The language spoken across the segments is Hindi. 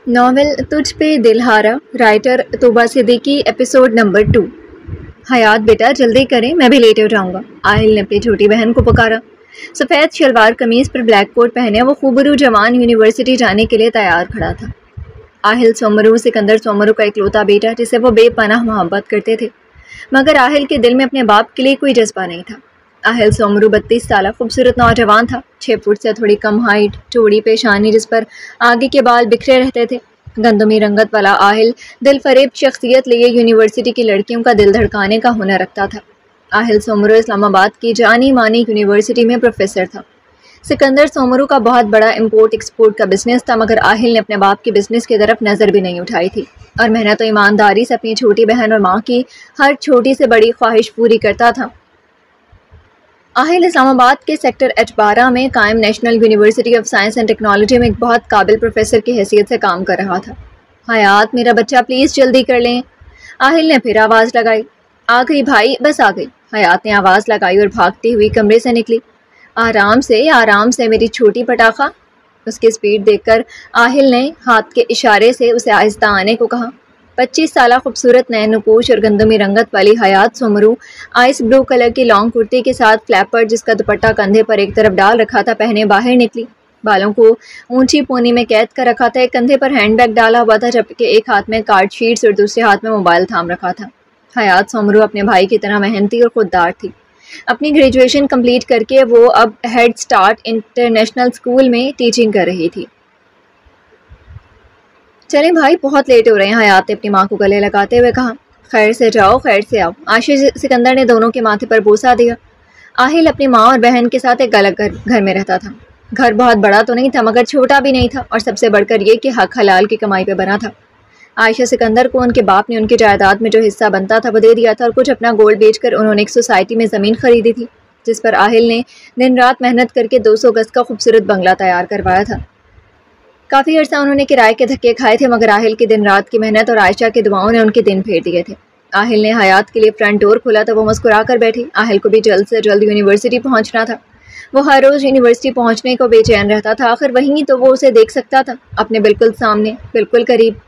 नॉवेल तुझ पे दिलहारा, राइटर तोबा सिद्दीकी, एपिसोड नंबर 2। हयात बेटा जल्दी करें, मैं भी लेट हो जाऊंगा। आहिल ने अपनी छोटी बहन को पुकारा। सफ़ेद शलवार कमीज पर ब्लैक कोट पहने वो खूबरू जवान यूनिवर्सिटी जाने के लिए तैयार खड़ा था। आहिल सोमरू सिकंदर सोमरू का इकलौता बेटा जिसे वो बेपनाह मोहब्बत करते थे, मगर आहिल के दिल में अपने बाप के लिए कोई जज्बा नहीं था। आहिल सोमरू 32 साल खूबसूरत नौजवान था, 6 फुट से थोड़ी कम हाइट, चौड़ी पेशानी जिस पर आगे के बाल बिखरे रहते थे। गंदमी रंगत वाला आहिल दिल फरेब शख्सियत लिए यूनिवर्सिटी की लड़कियों का दिल धड़काने का हुनर रखता था। आहिल सोमरू इस्लामाबाद की जानी मानी यूनिवर्सिटी में प्रोफेसर था। सिकंदर सोमरू का बहुत बड़ा इम्पोर्ट एक्सपोर्ट का बिजनेस था, मगर आहिल ने अपने बाप के बिजनेस की तरफ नज़र भी नहीं उठाई थी और मेहनत और ईमानदारी से अपनी छोटी बहन और माँ की हर छोटी से बड़ी ख्वाहिश पूरी करता था। आहिल इस्लामाबाद के सेक्टर H12 में कायम national university of science and technology में एक बहुत काबिल प्रोफेसर की हैसियत से काम कर रहा था। हयात मेरा बच्चा प्लीज़ जल्दी कर लें। आहिल ने फिर आवाज़ लगाई। आ गई भाई, बस आ गई। हयात ने आवाज़ लगाई और भागती हुई कमरे से निकली। आराम से मेरी छोटी पटाखा। उसकी स्पीड देखकर आहिल ने हाथ के इशारे से उसे आहिस्ता आने को कहा। 25 साल खूबसूरत नैनोपोश और गंदमी रंगत वाली हयात सोमरू आइस ब्लू कलर की लॉन्ग कुर्ती के साथ फ्लैपर जिसका दुपट्टा कंधे पर एक तरफ डाल रखा था पहने बाहर निकली। बालों को ऊंची पोनी में कैद कर रखा था, एक कंधे पर हैंडबैग डाला हुआ था जबकि एक हाथ में कार्ड शीट्स और दूसरे हाथ में मोबाइल थाम रखा था। हयात सोमरू अपने भाई की तरह मेहनती और खुददार थी। अपनी ग्रेजुएशन कंप्लीट करके वो अब हेड स्टार्ट इंटरनेशनल स्कूल में टीचिंग कर रही थी। चलें भाई, बहुत लेट हो रहे हैं, हयात ने अपनी माँ को गले लगाते हुए कहा। खैर से जाओ, खैर से आओ, आशीष सिकंदर ने दोनों के माथे पर बोसा दिया। आहिल अपनी माँ और बहन के साथ एक अलग घर में रहता था। घर बहुत बड़ा तो नहीं था मगर छोटा भी नहीं था और सबसे बढ़कर ये कि हक हलाल की कमाई पे बना था। आयशा सिकंदर को उनके बाप ने उनकी जायदाद में जो हिस्सा बनता था वो दे दिया था और कुछ अपना गोल्ड बेचकर उन्होंने एक सोसाइटी में ज़मीन खरीदी थी जिस पर आहिल ने दिन रात मेहनत करके 200 गज का खूबसूरत बंगला तैयार करवाया था। काफ़ी अर्सा उन्होंने किराए के धक्के खाए थे मगर आहिल की दिन रात की मेहनत और आयशा की दुआओं ने उनके दिन फेर दिए थे। आहिल ने हयात के लिए फ्रंट डोर खोला तो वो मुस्कुरा कर बैठी। आहिल को भी जल्द से जल्द यूनिवर्सिटी पहुंचना था। वो हर रोज़ यूनिवर्सिटी पहुंचने को बेचैन रहता था। आखिर वहीं तो वो उसे देख सकता था, अपने बिल्कुल सामने, बिल्कुल करीब।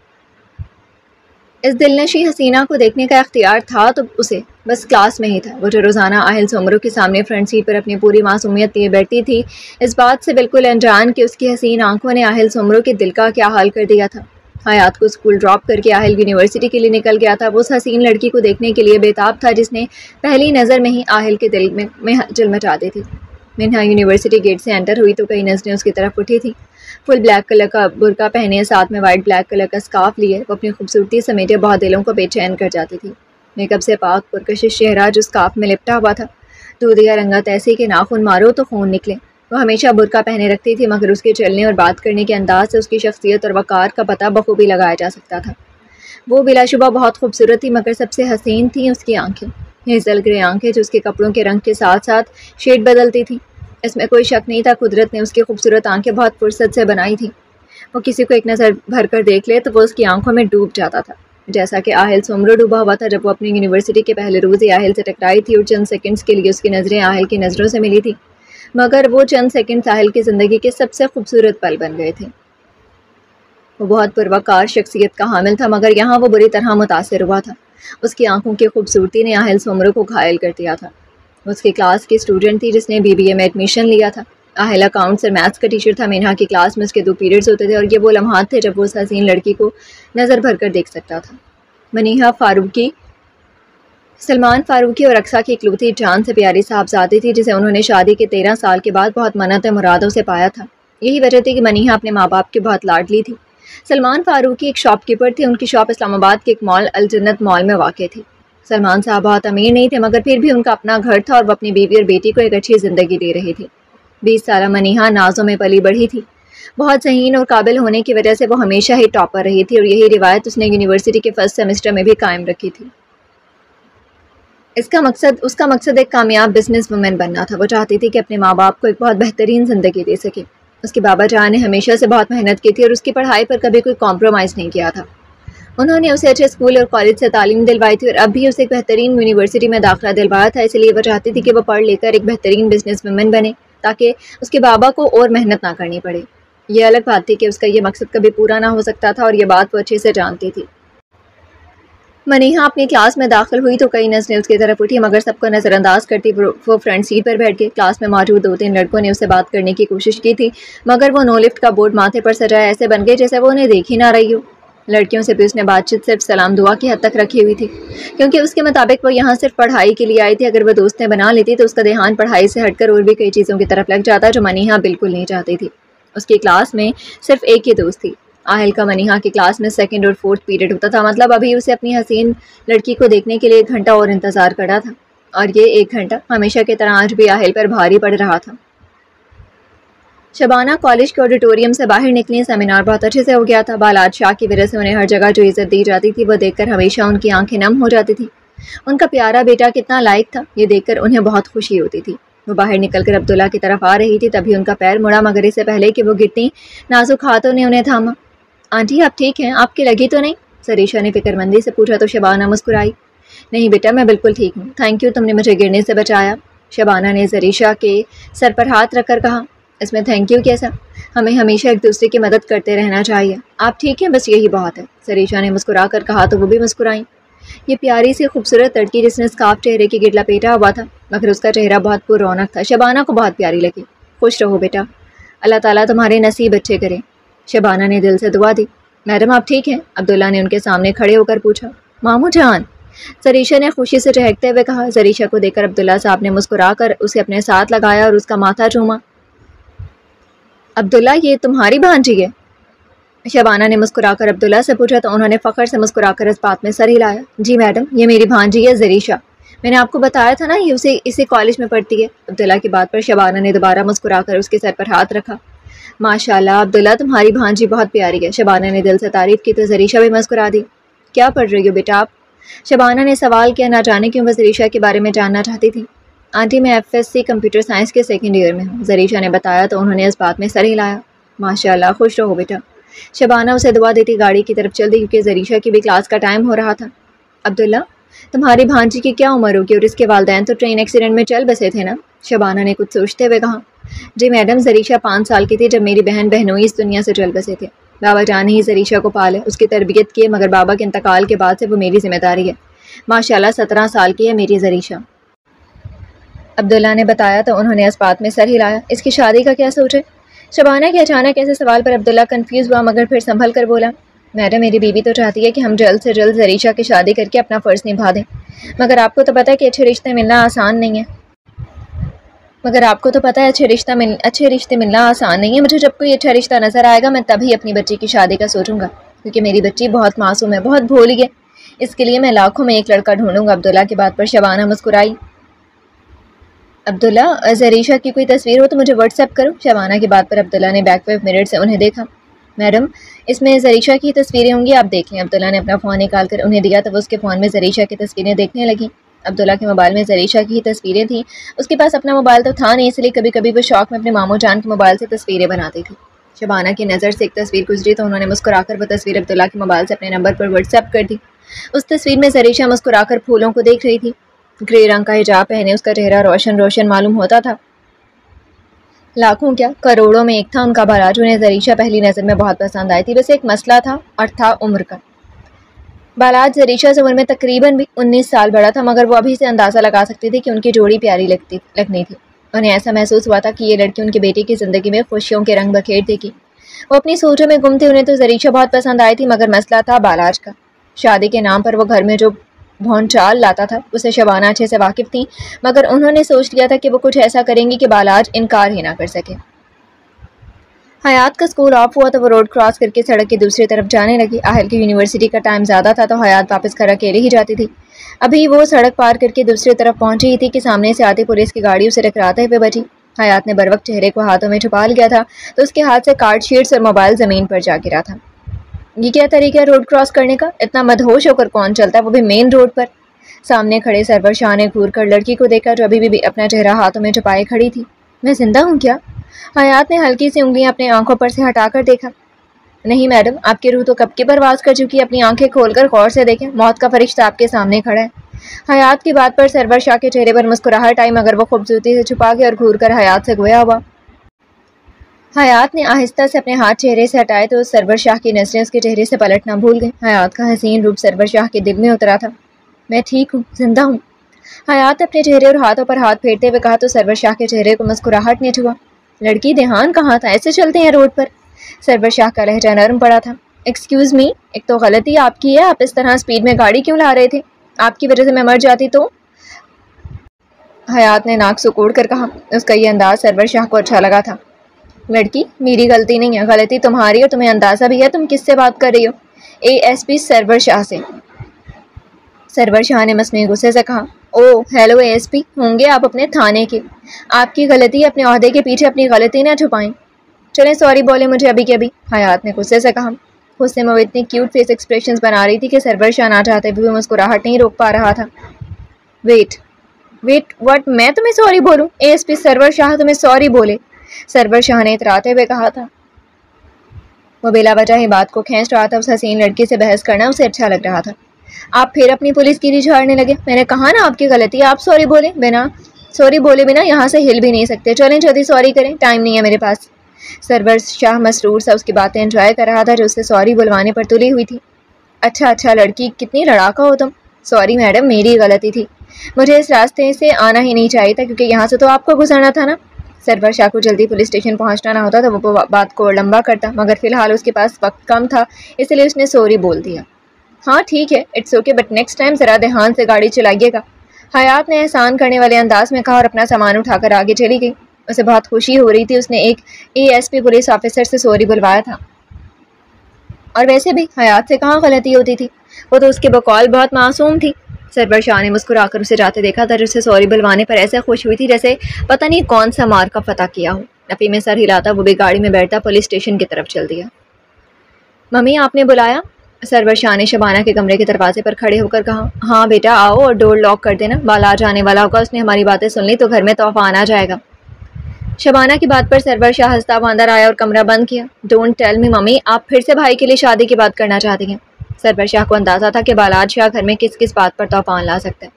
इस दिलनशी हसीना को देखने का इख्तियार था तो उसे बस क्लास में ही था। वो जो रोज़ाना आहिल सोमरू के सामने फ्रंट सीट पर अपनी पूरी मासूमियत लिए बैठती थी, इस बात से बिल्कुल अनजान कि उसकी हसीन आंखों ने आहिल सोमरू के दिल का क्या हाल कर दिया था। हयात को स्कूल ड्रॉप करके आहिल यूनिवर्सिटी के लिए निकल गया था। वो उस हसीन लड़की को देखने के लिए बेताब था जिसने पहली नज़र में ही आहिल के दिल में हलचल मचा दी थी। मिन्हा यूनिवर्सिटी गेट से एंटर हुई तो कई नज़रें उसकी तरफ उठी थी। फुल ब्लैक कलर का बुर्का पहने, साथ में वाइट ब्लैक कलर का स्कार्फ लिए, वो अपनी खूबसूरती समेटे बहुत दिलों को बेचैन कर जाती थी। मेकअप से पाक पुरकशिश चेहरा जो स्कार्फ में लिपटा हुआ था, दूधिया रंगत ऐसे कि नाखून मारो तो खून निकले। वो हमेशा बुर्का पहने रखती थी मगर उसके चलने और बात करने के अंदाज से उसकी शख्सियत और वक़ार का पता बखूबी लगाया जा सकता था। वो बिलाशुबा बहुत खूबसूरत थी मगर सबसे हसीन थी उसकी आंखें, हेज़ल ग्रे आंखें जो उसके कपड़ों के रंग के साथ साथ शेड बदलती थी। इसमें कोई शक नहीं था, कुदरत ने उसकी खूबसूरत आंखें बहुत फुर्सत से बनाई थी। वो किसी को एक नज़र भर कर देख ले तो वो उसकी आंखों में डूब जाता था, जैसा कि आहिल सोमरू डूबा हुआ था जब वो अपनी यूनिवर्सिटी के पहले रोज़ ही आहिल से टकराई थी और चंद सेकंड्स के लिए उसकी नज़रें आहिल की नज़रों से मिली थी। मगर वो चंद सेकंड्स आहिल की ज़िंदगी के सबसे खूबसूरत पल बन गए थे। वो बहुत पुरवकार शख्सियत का हामिल था मगर यहाँ वो बुरी तरह मुतासिर हुआ था। उसकी आंखों की खूबसूरती ने आहिल सोमरू को घायल कर दिया था। उसकी क्लास की स्टूडेंट थी जिसने BBA में एडमिशन लिया था। आहिल अकाउंट्स और मैथ्स का टीचर था। मिन्हा की क्लास में उसके 2 पीरियड्स होते थे और ये वो लम्हात थे जब वो उस हसीन लड़की को नज़र भर कर देख सकता था। मनीहा फ़ारूकी सलमान फ़ारूकी और रक्सा की इकलौती जान से प्यारी साहबजादी थी जिसे उन्होंने शादी के 13 साल के बाद बहुत मन्नत मुरादों से पाया था। यही वजह थी कि मनीहा अपने माँ बाप की बहुत लाडली थी। सलमान फ़ारूकी एक शॉपकीपर थे। उनकी शॉप इस्लामाबाद के एक मॉल अल जन्नत मॉल में वाक़ थी। सलमान साहब बहुत अमीर नहीं थे मगर फिर भी उनका अपना घर था और वो अपनी बीवी और बेटी को एक अच्छी ज़िंदगी दे रही थी। 20 साल मनीहा नाज़ों में पली बढ़ी थी। बहुत ज़हीन और काबिल होने की वजह से वो हमेशा ही टॉपर रही थी और यही रिवायत उसने यूनिवर्सिटी के फर्स्ट सेमेस्टर में भी कायम रखी थी। उसका मकसद एक कामयाब बिजनेस वुमेन बनना था। वो चाहती थी कि अपने माँ बाप को एक बहुत बेहतरीन ज़िंदगी दे सके। उसके बाबा जान ने हमेशा से बहुत मेहनत की थी और उसकी पढ़ाई पर कभी कोई कॉम्प्रोमाइज़ नहीं किया था। उन्होंने उसे अच्छे स्कूल और कॉलेज से तालीम दिलवाई थी और अब भी उसे एक बेहतरीन यूनिवर्सिटी में दाखिला दिलवाया था। इसलिए वो चाहती थी कि वो पढ़ लेकर एक बेहतरीन बिजनेस वुमेन बने ताकि उसके बाबा को और मेहनत ना करनी पड़े। ये अलग बात थी कि उसका ये मकसद कभी पूरा ना हो सकता था और ये बात वो अच्छे से जानती थी। मनीहा अपनी क्लास में दाखिल हुई तो कई नज़रें उसकी तरफ उठी, मगर सबको नज़रअंदाज करती वो फ्रंट सीट पर बैठ गई। क्लास में मौजूद 2-3 लड़कों ने उससे बात करने की कोशिश की थी, मगर वो नो लिफ्ट का बोर्ड माथे पर सजाया ऐसे बन गए जैसे वो उन्हें देख ही ना रही हो। लड़कियों से भी उसने बातचीत सिर्फ सलाम दुआ की हद तक रखी हुई थी, क्योंकि उसके मुताबिक वो यहाँ सिर्फ पढ़ाई के लिए आई थी। अगर वह दोस्तें बना लेती तो उसका ध्यान पढ़ाई से हटकर और भी कई चीज़ों की तरफ लग जाता, जो मनीहा बिल्कुल नहीं चाहती थी। उसकी क्लास में सिर्फ एक ही दोस्त थी। आहिल का मनीहा की क्लास में 2nd और 4th पीरियड होता था, मतलब अभी उसे अपनी हसीन लड़की को देखने के लिए 1 घंटा और इंतज़ार करना था, और ये 1 घंटा हमेशा की तरह आज भी आहिल पर भारी पड़ रहा था। शबाना कॉलेज के ऑडिटोरियम से बाहर निकली। सेमिनार बहुत अच्छे से हो गया था। बालाज शाह की वजह से उन्हें हर जगह जो इज्जत दी जाती थी वो देखकर हमेशा उनकी आंखें नम हो जाती थी। उनका प्यारा बेटा कितना लायक था, ये देखकर उन्हें बहुत खुशी होती थी। वो बाहर निकलकर अब्दुल्ला की तरफ आ रही थी, तभी उनका पैर मुड़ा, मगर इससे पहले कि वो गिरती नाजुक हाथों ने उन्हें थामा। आंटी आप ठीक हैं? आपकी लगी तो नहीं? सरीशा ने फिक्रमंदी से पूछा तो शबाना मुस्कुराई। नहीं बेटा, मैं बिल्कुल ठीक हूँ, थैंक यू, तुमने मुझे गिरने से बचाया। शबाना ने सरीशा के सर पर हाथ रखकर कहा। इसमें थैंक यू कैसा, हमें हमेशा एक दूसरे की मदद करते रहना चाहिए। आप ठीक हैं, बस यही बहुत है, सरीशा ने मुस्कुरा कर कहा तो वो भी मुस्कुराई। ये प्यारी सी खूबसूरत लड़की जिसने स्कार्फ चेहरे की गिर लपेटा हुआ था, मगर उसका चेहरा बहुत पुरौनक था, शबाना को बहुत प्यारी लगी। खुश रहो बेटा, अल्लाह ताला तुम्हारे नसीब अच्छे करे। शबाना ने दिल से दुआ दी। मैडम आप ठीक हैं? अब्दुल्ला ने उनके सामने खड़े होकर पूछा। मामू जान, सरीशा ने खुशी से चहकते हुए कहा। सरीशा को देखकर अब्दुल्ला साहब ने मुस्कुरा कर उसे अपने साथ लगाया और उसका माथा चूमा। अब्दुल्ला, ये तुम्हारी भांजी है? शबाना ने मुस्कुराकर अब्दुल्ला से पूछा तो उन्होंने फ़ख्र से मुस्कुराकर इस बात में सर हिलाया। जी मैडम, ये मेरी भांजी है ज़रीशा, मैंने आपको बताया था ना ये उसे इसी कॉलेज में पढ़ती है। अब्दुल्ला की बात पर शबाना ने दोबारा मुस्कुराकर उसके सर पर हाथ रखा। माशाल्लाह अब्दुल्ला, तुम्हारी भांजी बहुत प्यारी है। शबाना ने दिल से तारीफ़ की तो ज़रीशा भी मुस्कुरा दी। क्या पढ़ रही हो बेटा आप? शबाना ने सवाल किया, ना जाने क्यों वह ज़रीशा के बारे में जानना चाहती थी। आंटी, मैं FSC कंप्यूटर साइंस के 2nd ईयर में हूँ, ज़रीशा ने बताया तो उन्होंने इस बात में सर हिलाया। माशाल्लाह, खुश रहो बेटा। शबाना उसे दुआ देती गाड़ी की तरफ चल दी, क्योंकि ज़रीशा की भी क्लास का टाइम हो रहा था। अब्दुल्ला, तुम्हारी भांजी की क्या उम्र होगी और इसके वालिदैन तो ट्रेन एक्सीडेंट में चल बसे थे ना? शबाना ने कुछ सोचते हुए कहा। जी मैडम, ज़रीशा 5 साल की थी जब मेरी बहन बहनोई इस दुनिया से चल बसे थे। बाबा जान ही ज़रीशा को पाले, उसकी तरबियत की, मगर बाबा के इंतकाल के बाद से वो मेरी जिम्मेदारी है। माशाल्लाह 17 साल की है मेरी ज़रीशा, अब्दुल्ला ने बताया तो उन्होंने इस बात में सर हिलाया। इसकी शादी का क्या सोचे? शबाना के अचानक ऐसे सवाल पर अब्दुल्ला कंफ्यूज हुआ, मगर फिर संभल कर बोला। मैडम, मेरी बीवी तो चाहती है कि हम जल्द से जल्द ज़रीशा की शादी करके अपना फ़र्ज़ निभा दें, मगर आपको तो पता है कि अच्छे रिश्ते मिलना आसान नहीं है। अच्छे रिश्ते मिलना आसान नहीं है। मुझे जब कोई अच्छा रिश्ता नज़र आएगा मैं तभी अपनी बच्ची की शादी का सोचूंगा, क्योंकि मेरी बच्ची बहुत मासूम है, बहुत भोली है। इसके लिए मैं लाखों में एक लड़का ढूंढूंगा। अब्दुल्ला की बात पर शबाना मुस्कुराई। अब्दुल्ला, ज़रीशा की कोई तस्वीर हो तो मुझे व्हाट्सएप करो। शबाना की बात पर अब्दुल्ला ने बैकवेव मिरर से उन्हें देखा। मैडम, इसमें ज़रीशा की तस्वीरें होंगी, आप देख लें। अब्दुल्ला ने अपना फ़ोन निकाल कर उन्हें दिया तो वो उसके फ़ोन में ज़रीशा की तस्वीरें देखने लगी। अब्दुल्ला के मोबाइल में ज़रीशा की ही तस्वीरें थीं। उसके पास अपना मोबाइल तो था नहीं, इसलिए कभी कभी वो शौक में अपने मामू जान के मोबाइल से तस्वीरें बनाती थी। शबाना की नज़र से एक तस्वीर गुजरी तो उन्होंने मुस्कुराकर वो तस्वीर अब्दुल्ला के मोबाइल से अपने नंबर पर व्हाट्सएप कर दी। उस तस्वीर में ज़रीशा मुस्कुराकर फूलों को देख रही थी। ग्रे रंग का हिजाब पहने उसका चेहरा रोशन रोशन मालूम होता था। लाखों क्या करोड़ों में एक था उनका बालाज। उन्हें ज़रीशा पहली नज़र में बहुत पसंद आई थी, बस एक मसला था और था उम्र का। बालाज ज़रीशा से उम्र में तकरीबन भी 19 साल बड़ा था, मगर वो अभी से अंदाज़ा लगा सकती थी कि उनकी जोड़ी प्यारी लगनी थी। उन्हें ऐसा महसूस हुआ था कि ये लड़की उनके बेटे की ज़िंदगी में खुशियों के रंग बखेर देगी। वो अपनी सोचों में गुम थे। उन्हें तो ज़रीशा बहुत पसंद आई थी, मगर मसला था बालाज का। शादी के नाम पर वो घर में जो भौंचाल लाता था उसे शबाना अच्छे से वाकिफ़ थी, मगर उन्होंने सोच लिया था कि वो कुछ ऐसा करेंगी कि बालाज इनकार ही ना कर सके। हयात का स्कूल ऑफ हुआ तो वो रोड क्रॉस करके सड़क की दूसरी तरफ जाने लगी। आहिल की यूनिवर्सिटी का टाइम ज़्यादा था तो हयात वापस घर अकेले ही जाती थी। अभी वो सड़क पार करके दूसरी तरफ पहुंची ही थी कि सामने से आती पुलिस की गाड़ी उसे टकराते हुए बची। हयात ने बरवक्त चेहरे को हाथों में छुपा लिया था तो उसके हाथ से कार्ड शीट्स और मोबाइल ज़मीन पर जा गिरा था। ये क्या तरीका है रोड क्रॉस करने का? इतना मदहोश होकर कौन चलता है, वो भी मेन रोड पर? सामने खड़े सरवर शाह ने घूर कर लड़की को देखा जो अभी भी अपना चेहरा हाथों में छुपाए खड़ी थी। मैं जिंदा हूँ क्या? हयात ने हल्की सी उंगलियां अपनी आंखों पर से हटाकर देखा। नहीं मैडम, आपकी रूह तो कब की परवाज कर चुकी है। अपनी आंखें खोलकर गौर से देखें, मौत का फरिश्ता आपके सामने खड़ा है। हयात की बात पर सरवर शाह के चेहरे पर मुस्कुराहट आई, मगर वो खूबसूरती से छुपा गया और घूर कर हयात से गोया हुआ। हयात ने आहिस्ता से अपने हाथ चेहरे से हटाए तो सरवर शाह की नजरें उसके चेहरे से पलटना भूल गई। हयात का हसीन रूप सरवर शाह के दिल में उतरा था। मैं ठीक हूँ, जिंदा हूँ। हयात अपने चेहरे और हाथों पर हाथ फेरते हुए कहा तो सरवर शाह के चेहरे को मुस्कुराहट ने छुआ। लड़की देहान कहाँ था, ऐसे चलते हैं रोड पर? सरवर शाह का लहजा नरम पड़ा था। एक्सक्यूज मी, एक तो गलती आपकी है, आप इस तरह स्पीड में गाड़ी क्यों ला रहे थे? आपकी वजह से मैं मर जाती तो? हयात ने नाक सुकोड़ कर कहा। उसका ये अंदाज सरवर शाह को अच्छा लगा था। लड़की, मेरी गलती नहीं है, गलती तुम्हारी, और तुम्हें अंदाजा भी है तुम किससे बात कर रही हो। एएसपी सरवर शाह से। सरवर शाह ने मसनूई गुस्से से कहा। ओह हेलो एएसपी, होंगे आप अपने थाने के। आपकी गलती, अपने ओहदे के पीछे अपनी गलती ना छुपाएं। चलें सॉरी बोले मुझे अभी के अभी, हयात ने गुस्से से कहा। गुस्से में वो इतनी क्यूट फेस एक्सप्रेशंस बना रही थी कि सरवर शाह ना चाहते भी मुस्कुराहट नहीं रोक पा रहा था। वेट व्हाट, मैं तुम्हें सॉरी बोलूं? एएसपी सरवर शाह तुम्हें सॉरी बोले? सरवर शाह ने इतराते हुए कहा था। वो बेला वजह ही बात को खींच रहा था। उस हसीन लड़की से बहस करना उसे अच्छा लग रहा था। आप फिर अपनी पुलिस गिरी झाड़ने लगे। मैंने कहा ना आपकी गलती, आप सॉरी बोले बिना यहाँ से हिल भी नहीं सकते। चलें जल्दी सॉरी करें, टाइम नहीं है मेरे पास। सरवर शाह मसरूर सा उसकी बातें एंजॉय कर रहा था जो उससे सॉरी बुलवाने पर तुली हुई थी। अच्छा लड़की, कितनी लड़ाका हो तुम। सॉरी मैडम, मेरी गलती थी, मुझे इस रास्ते से आना ही नहीं चाहिए था क्योंकि यहाँ से तो आपको गुजरना था ना। सरवर शाह को जल्दी पुलिस स्टेशन पहुँचना ना होता तो वो बात को लंबा करता, मगर फिलहाल उसके पास वक्त कम था, इसलिए उसने सॉरी बोल दिया। हाँ ठीक है, it's okay, but next time ज़रा ध्यान से गाड़ी चलाइएगा। हयात ने एहसान करने वाले अंदाज में कहा और अपना सामान उठाकर आगे चली गई। उसे बहुत खुशी हो रही थी, उसने एक एएसपी पुलिस ऑफिसर से सॉरी बुलवाया था। और वैसे भी हयात से कहाँ गलती होती थी, वो तो उसके बकौल बहुत मासूम थी। सरवर शाह ने मुस्कुराकर उसे जाते देखा था, जिससे सॉरी बुलवाने पर ऐसे खुश हुई थी जैसे पता नहीं कौन सा मार का पता किया हो। नफी में सर हिलाता वो भी गाड़ी में बैठता पुलिस स्टेशन की तरफ चल दिया। मम्मी आपने बुलाया? सरवर शाह ने शबाना के कमरे के दरवाजे पर खड़े होकर कहा। हाँ बेटा आओ और डोर लॉक कर देना, बालाज आने वाला होगा, उसने हमारी बातें सुन ली तो घर में तूफान आ जाएगा। शबाना की बात पर सरवर शाह हंसता हुआ अंदर आया और कमरा बंद किया। डोंट टेल मी मम्मी, आप फिर से भाई के लिए शादी की बात करना चाहती हैं? सरवर शाह को अंदाजा था कि बालाज शाह घर में किस किस बात पर तूफान ला सकता है।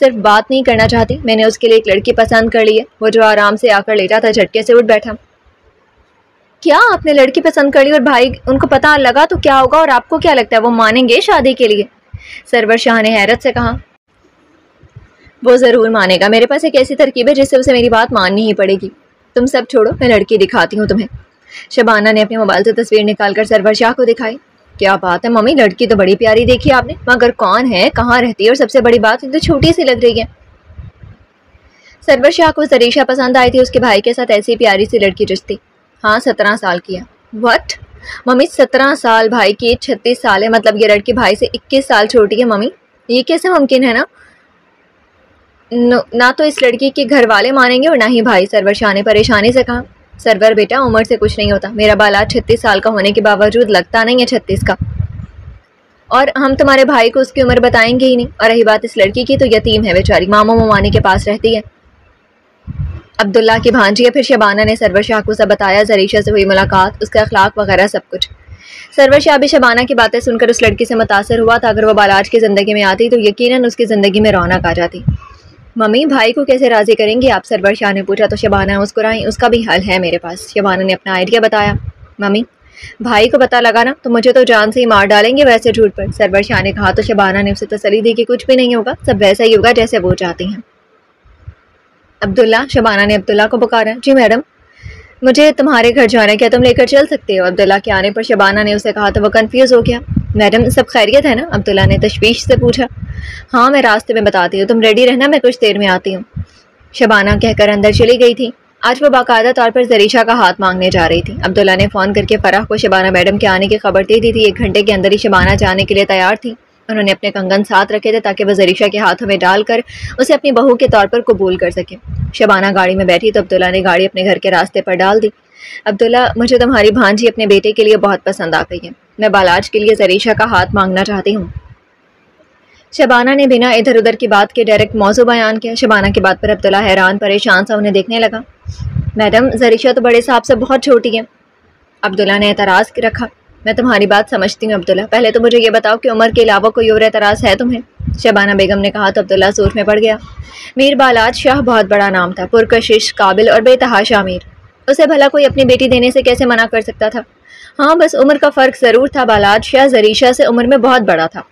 सिर्फ बात नहीं करना चाहती, मैंने उसके लिए एक लड़की पसंद कर ली है। वो जो आराम से आकर लेटा था झटके से उठ बैठा। क्या आपने लड़की पसंद कर ली और भाई उनको पता लगा तो क्या होगा, और आपको क्या लगता है वो मानेंगे शादी के लिए? सरवर शाह ने हैरत से कहा। वो ज़रूर मानेगा, मेरे पास एक ऐसी तरकीब है जिससे उसे मेरी बात माननी ही पड़ेगी। तुम सब छोड़ो, मैं लड़की दिखाती हूँ तुम्हें। शबाना ने अपने मोबाइल से तस्वीर निकालकर सरवर शाह को दिखाई। क्या बात है मम्मी, लड़की तो बड़ी प्यारी देखी आपने, मगर कौन है, कहाँ रहती है, और सबसे बड़ी बात तो छोटी सी लग रही है। सरवर शाह को जरीशा पसंद आई थी, उसके भाई के साथ ऐसी प्यारी सी लड़की रिश्ती। हाँ 17 साल की है। व्हाट मम्मी, 17 साल, भाई की 36 साल है, मतलब ये लड़की भाई से 21 साल छोटी है। मम्मी ये कैसे मुमकिन है? ना तो इस लड़की के घर वाले मानेंगे और ना ही भाई। सरवर शाह ने परेशानी से कहा। सरवर बेटा, उम्र से कुछ नहीं होता, मेरा बालाज 36 साल का होने के बावजूद लगता नहीं है 36 का, और हम तुम्हारे भाई को उसकी उम्र बताएंगे ही नहीं। और रही बात इस लड़की की, तो यतीम है बेचारी, मामू ममानी के पास रहती है, अब्दुल्ला की भांजी है। फिर शबाना ने सरवर शाह को सब बताया, जरीशा से हुई मुलाकात, उसका अखलाक वगैरह सब कुछ। सरवर शाह भी शबाना की बातें सुनकर उस लड़की से मुतासर हुआ था। अगर वो बालाज की ज़िंदगी में आती तो यकीनन उसकी ज़िंदगी में रौनक आ जाती। मम्मी भाई को कैसे राज़ी करेंगी आप? सरवर शाह ने पूछा तो शबाना मुस्कुराई। उसका भी हल है मेरे पास, शबाना ने अपना आइडिया बताया। मम्मी भाई को पता लगा ना तो मुझे तो जान से ही मार डालेंगे वैसे झूठ पर, सरवर शाह ने कहा तो शबाना ने उसे तसल्ली दी कि कुछ भी नहीं होगा, सब वैसा ही होगा जैसे वो चाहती हैं। अब्दुल्ला, शबाना ने अब्दुल्ला को पुकारा। जी मैडम, मुझे तुम्हारे घर जाना है, क्या तुम लेकर चल सकते हो? अब्दुल्ला के आने पर शबाना ने उसे कहा तो वह कन्फ्यूज़ हो गया। मैडम सब खैरियत है ना? अब्दुल्ला ने तशवीश से पूछा। हाँ मैं रास्ते में बताती हूँ, तुम रेडी रहना, मैं कुछ देर में आती हूँ, शबाना कहकर अंदर चली गई थी। आज वो बाकायदा तौर पर जरीशा का हाथ मांगने जा रही थी। अब्दुल्ला ने फ़ोन करके फराह को शबाना मैडम के आने की खबर दे दी थी। 1 घंटे के अंदर ही शबाना जाने के लिए तैयार थी। उन्होंने अपने कंगन साथ रखे थे ताकि वह जरीशा के हाथों में डालकर उसे अपनी बहू के तौर पर कबूल कर सके। शबाना गाड़ी में बैठी तो अब्दुल्ला ने गाड़ी अपने घर के रास्ते पर डाल दी। अब्दुल्ला, मुझे तुम्हारी भांजी अपने बेटे के लिए बहुत पसंद आ गई है, मैं बालाज के लिए जरीशा का हाथ मांगना चाहती हूँ। शबाना ने बिना इधर उधर की बात के डायरेक्ट मौजू बयान किया। शबाना की बात पर अब्दुल्ला हैरान परेशान सा उन्हें देखने लगा। मैडम जरीशा तो बड़े साहब से बहुत छोटी है। अब्दुल्ला ने एतराज़ रखा। मैं तुम्हारी बात समझती हूँ अब्दुल्ला, पहले तो मुझे ये बताओ कि उम्र के अलावा कोई और एतराज़ है तुम्हें? शबाना बेगम ने कहा तो अब्दुल्ला सोच में पड़ गया। मीर बालाज शाह बहुत बड़ा नाम था, पुरकशिश, काबिल और बेतहाशा अमीर। उसे भला कोई अपनी बेटी देने से कैसे मना कर सकता था। हाँ, बस उम्र का फ़र्क ज़रूर था। बालाद शाह ज़रीशा से उम्र में बहुत बड़ा था।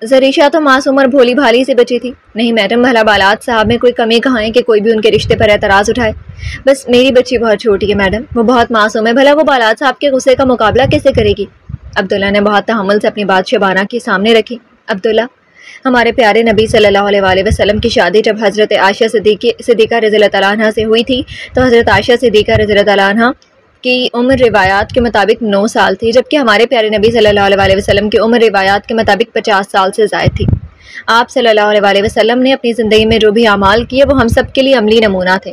ज़रीशा तो मासूम और भोली भाली से बची थी। नहीं मैडम, भला बालाद साहब में कोई कमी कहाँ है कि कोई भी उनके रिश्ते पर एतराज़ उठाए। बस मेरी बच्ची बहुत छोटी है मैडम, वो बहुत मासूम है, भला वो बालाद साहब के गुस्से का मुकाबला कैसे करेगी। अब्दुल्ला ने बहुत तहम्मुल से अपनी बात शबाना के सामने रखी। अब्दुल्ला, हमारे प्यारे नबी सल्लल्लाहु अलैहि वसल्लम की शादी जब हज़रत आयशा सिद्दीक़ा रज़ियल्लाहु तआला अन्हा से हुई थी तो हज़रत आयशा सिद्दीक़ा रज़ियल्लाहु तआला अन्हा की उम्र रिवायात के मुताबिक 9 साल थी, जबकि हमारे प्यारे नबी सल्लल्लाहु अलैहि वसल्लम की उम्र रिवायात के मुताबिक 50 साल से ज़ायद थी। आप सल्लल्लाहु अलैहि वसल्लम ने अपनी ज़िंदगी में जो भी अमाल किए वो हम सब के लिए अमली नमूना थे।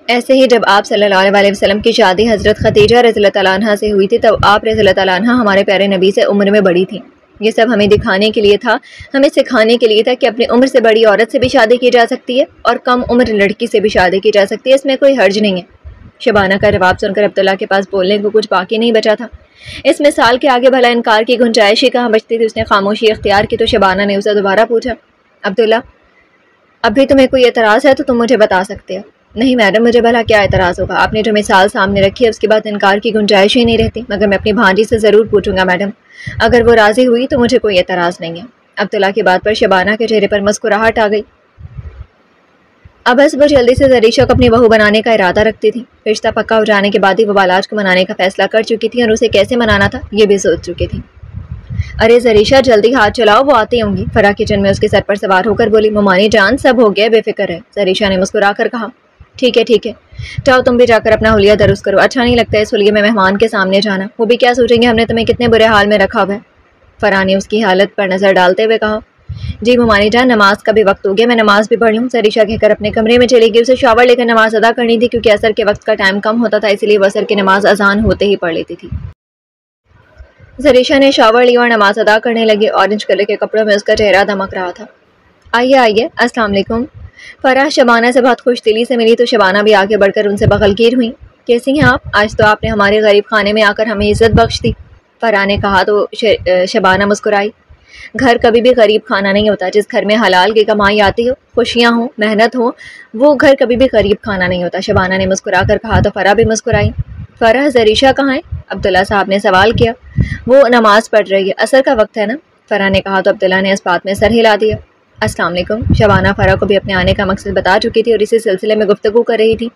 ऐसे ही जब आप सल्लल्लाहु अलैहि वसल्लम की शादी हज़रत खदीजा रज़ियल्लाहु तआला अन्हा से हुई थी तब आप रज़ियल्लाहु तआला अन्हा हमारे प्यारे नबी से उम्र में बड़ी थी। ये सब हमें दिखाने के लिए था, हमें सिखाने के लिए था कि अपनी उम्र से बड़ी औरत से भी शादी की जा सकती है और कम उम्र लड़की से भी शादी की जा सकती है, इसमें कोई हर्ज नहीं है। शबाना का जवाब सुनकर अब्दुल्ला के पास बोलने को कुछ बाकी नहीं बचा था। इस मिसाल के आगे भला इनकार की गुंजाइश ही कहाँ बचती थी। उसने खामोशी इख्तियार की तो शबाना ने उसे दोबारा पूछा, अब्दुल्ला, अभी तुम्हें कोई एतराज़ है तो तुम मुझे बता सकते हो। नहीं मैडम, मुझे भला क्या एतराज़ होगा, आपने जो मिसाल सामने रखी है उसके बाद इनकार की गुंजाइश ही नहीं रहती, मगर मैं अपनी भांजी से ज़रूर पूछूंगा मैडम, अगर वो राज़ी हुई तो मुझे कोई एतराज़ नहीं है। अब्दुल्ला की बात पर शबाना के चेहरे पर मुस्कुराहट आ गई। अब बस वो जल्दी से ज़रीशा को अपनी बहू बनाने का इरादा रखती थी। रिश्ता पक्का हो जाने के बाद ही वो बालाज को मनाने का फैसला कर चुकी थी और उसे कैसे मनाना था ये भी सोच चुकी थी। अरे ज़रीशा, जल्दी हाथ चलाओ, वो आती होंगी। फरा किचन में उसके सर पर सवार होकर बोली, ममानी जान, सब हो गया, बेफिक्र है। ज़रीशा ने मुस्कुरा कर कहा, ठीक है ठीक है, जाओ तुम भी जाकर अपना हुलिया दुरुस्त करो। अच्छा नहीं लगता इस हुलिये में मेहमान के सामने जाना, वो भी क्या सोचेंगे हमने तुम्हें कितने बुरे हाल में रखा हुआ है। फरा ने उसकी हालत पर नज़र डालते हुए कहा, जी ममानी जान, नमाज का भी वक्त हो गया, मैं नमाज भी पढ़ लूँ। ज़रीशा कहकर अपने कमरे में चली गई। उसे शावर लेकर नमाज अदा करनी थी क्योंकि असर के वक्त का टाइम कम होता था, इसलिए वह असर की नमाज अजान होते ही पढ़ लेती थी। ज़रीशा ने शावर लिया और नमाज अदा करने लगी। ऑरेंज कलर के कपड़ों में उसका चेहरा दमक रहा था। आइए आइए, अस्सलाम वालेकुम। फराह शबाना से बहुत खुश दिली से मिली तो शबाना भी आगे बढ़कर उनसे बगलगीर हुई। कैसी हैं आप? आज तो आपने हमारे गरीब खाने में आकर हमें इज्जत बख्श दी। फराह ने कहा तो शबाना मुस्कुराई। घर कभी भी गरीब खाना नहीं होता। जिस घर में हलाल की कमाई आती हो, खुशियाँ हो, मेहनत हो, वो घर कभी भी गरीब खाना नहीं होता। शबाना ने मुस्कुरा कर कहा तो फराह भी मुस्कुराई। फराह, ज़रीशा कहाँ है? अब्दुल्ला साहब ने सवाल किया। वो नमाज पढ़ रही है, असर का वक्त है ना, फराह ने कहा तो अब्दुल्ला ने इस बात में सर हिला दिया। अस्सलाम वालेकुम। शबाना फराह को भी अपने आने का मकसद बता चुकी थी और इसी सिलसिले में गुफ्तगू कर रही थी।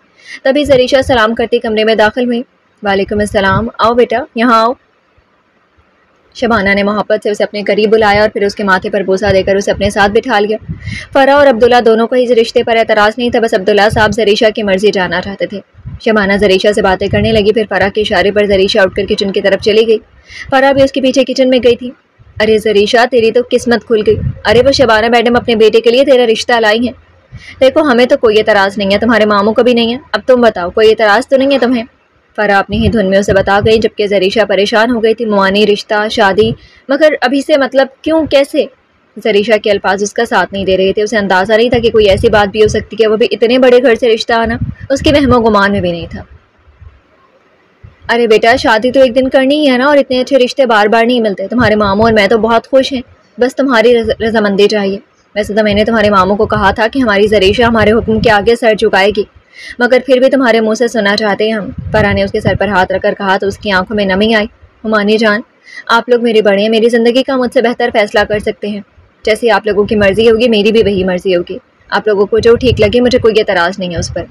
तभी ज़रीशा सलाम करती कमरे में दाखिल हुई। वालेकुम अस्सलाम, आओ बेटा, यहाँ आओ। शबाना ने मोहब्बत से उसे अपने करीब बुलाया और फिर उसके माथे पर बोसा देकर उसे अपने साथ बिठा लिया। फराह और अब्दुल्ला दोनों को इस रिश्ते पर एतराज़ नहीं था, बस अब्दुल्ला साहब ज़रीशा की मर्जी जानना चाहते थे। शबाना ज़रीशा से बातें करने लगी, फिर फराह के इशारे पर ज़रीशा उठकर किचन की तरफ चली गई। फराह भी उसके पीछे किचन में गई थी। अरे ज़रीशा, तेरी तो किस्मत खुल गई। अरे वो शबाना मैडम अपने बेटे के लिए तेरा रिश्ता लाई हैं। देखो, हमें तो कोई एतराज़ नहीं है, तुम्हारे मामू को भी नहीं है। अब तुम बताओ, कोई एतराज़ तो नहीं है तुम्हें? फराह अपनी ही धुन में उसे बता गई, जबकि ज़रीशा परेशान हो गई थी। मुआनी, रिश्ता, शादी, मगर अभी से मतलब क्यों, कैसे? ज़रीशा के अल्फाज उसका साथ नहीं दे रहे थे। उसे अंदाज़ा नहीं था कि कोई ऐसी बात भी हो सकती है, वो भी इतने बड़े घर से रिश्ता आना उसके वहमो गुमान में भी नहीं था। अरे बेटा, शादी तो एक दिन करनी ही है ना, और इतने अच्छे रिश्ते बार बार नहीं मिलते। तुम्हारे मामू और मैं तो बहुत खुश हैं, बस तुम्हारी रजामंदी चाहिए। वैसे तो मैंने तुम्हारे मामू को कहा था कि हमारी ज़रीशा हमारे हुक्म के आगे सर झुकाएगी, मगर फिर भी तुम्हारे मुंह से सुनना चाहते हैं हम। फराह ने उसके सर पर हाथ रखकर कहा तो उसकी आंखों में नमी आई। हुमानी जान, आप लोग मेरे बड़े हैं, मेरी ज़िंदगी का मुझसे बेहतर फैसला कर सकते हैं। जैसी आप लोगों की मर्ज़ी होगी, मेरी भी वही मर्ज़ी होगी। आप लोगों को जो ठीक लगे, मुझे कोई एतराज़ नहीं है उस पर।